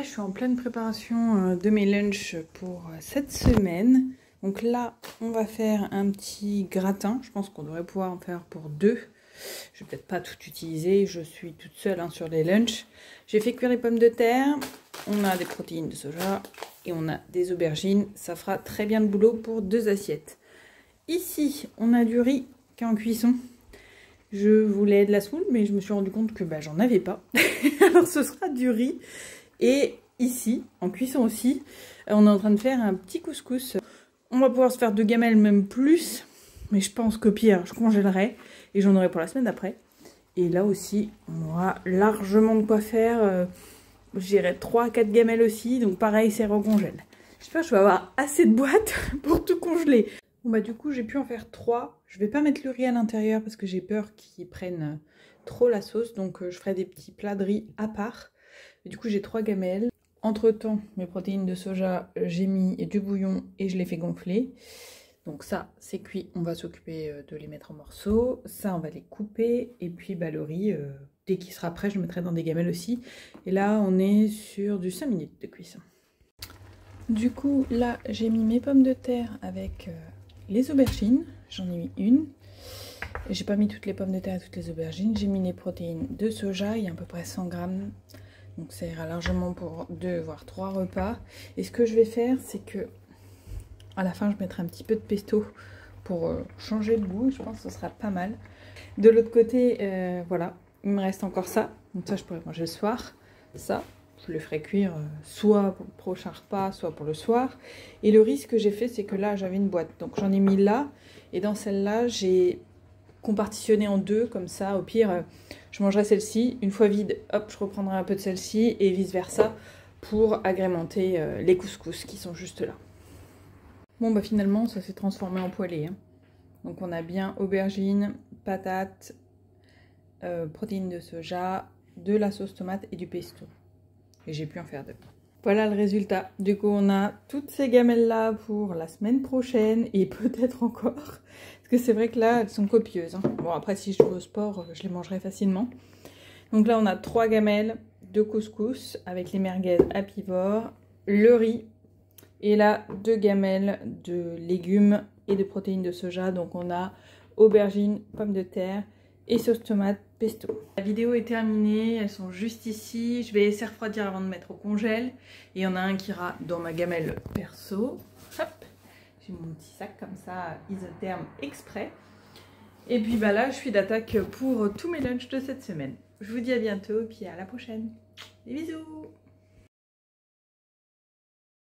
Je suis en pleine préparation de mes lunchs pour cette semaine. Donc là, on va faire un petit gratin. Je pense qu'on devrait pouvoir en faire pour deux. Je vais peut-être pas tout utiliser. Je suis toute seule sur les lunchs. J'ai fait cuire les pommes de terre. On a des protéines de soja et on a des aubergines. Ça fera très bien le boulot pour deux assiettes. Ici, on a du riz qui est en cuisson. Je voulais de la semoule, mais je me suis rendu compte que j'en avais pas. Alors ce sera du riz. Et ici, en cuisson aussi, on est en train de faire un petit couscous. On va pouvoir se faire 2 gamelles, même plus. Mais je pense qu'au pire, je congèlerai. Et j'en aurai pour la semaine d'après. Et là aussi, on aura largement de quoi faire. J'irai 3 à 4 gamelles aussi. Donc pareil, c'est recongèle. J'espère que je vais avoir assez de boîtes pour tout congeler. Bon du coup, j'ai pu en faire 3. Je vais pas mettre le riz à l'intérieur parce que j'ai peur qu'ils prennent trop la sauce. Donc je ferai des petits plats de riz à part. Et du coup, j'ai 3 gamelles. Entre temps, mes protéines de soja, j'ai mis du bouillon et je les fais gonfler. Donc ça, c'est cuit. On va s'occuper de les mettre en morceaux. Ça, on va les couper. Et puis le riz, dès qu'il sera prêt, je le mettrai dans des gamelles aussi. Et là, on est sur du 5 minutes de cuisson. Du coup, là, j'ai mis mes pommes de terre avec les aubergines. J'en ai mis une. J'ai pas mis toutes les pommes de terre et toutes les aubergines. J'ai mis les protéines de soja. Il y a à peu près 100 grammes. Donc ça ira largement pour 2 voire 3 repas. Et ce que je vais faire, c'est que à la fin je mettrai un petit peu de pesto pour changer le goût. Je pense que ce sera pas mal. De l'autre côté, voilà, il me reste encore ça. Donc ça je pourrais manger le soir. Ça, je le ferai cuire soit pour le prochain repas, soit pour le soir. Et le riz, ce que j'ai fait, c'est que là j'avais une boîte. Donc j'en ai mis là. Et dans celle-là, j'ai compartitionner en 2, comme ça, au pire, je mangerai celle-ci. Une fois vide, hop, je reprendrai un peu de celle-ci et vice-versa pour agrémenter les couscous qui sont juste là. Bon, finalement, ça s'est transformé en poêlée. Donc, on a bien aubergines, patates, protéines de soja, de la sauce tomate et du pesto. Et j'ai pu en faire 2. Voilà le résultat. Du coup, on a toutes ces gamelles-là pour la semaine prochaine et peut-être encore. Parce que c'est vrai que là, elles sont copieuses. Bon, après, si je vais au sport, je les mangerai facilement. Donc là, on a 3 gamelles de couscous avec les merguez à pivot, le riz. Et là, 2 gamelles de légumes et de protéines de soja. Donc on a aubergines, pommes de terre et sauce tomate pesto. La vidéo est terminée, elles sont juste ici. Je vais laisser refroidir avant de mettre au congèle. Et il y en a un qui ira dans ma gamelle perso. Hop, j'ai mon petit sac comme ça, isotherme exprès. Et puis là, je suis d'attaque pour tous mes lunchs de cette semaine. Je vous dis à bientôt et puis à la prochaine. Des bisous!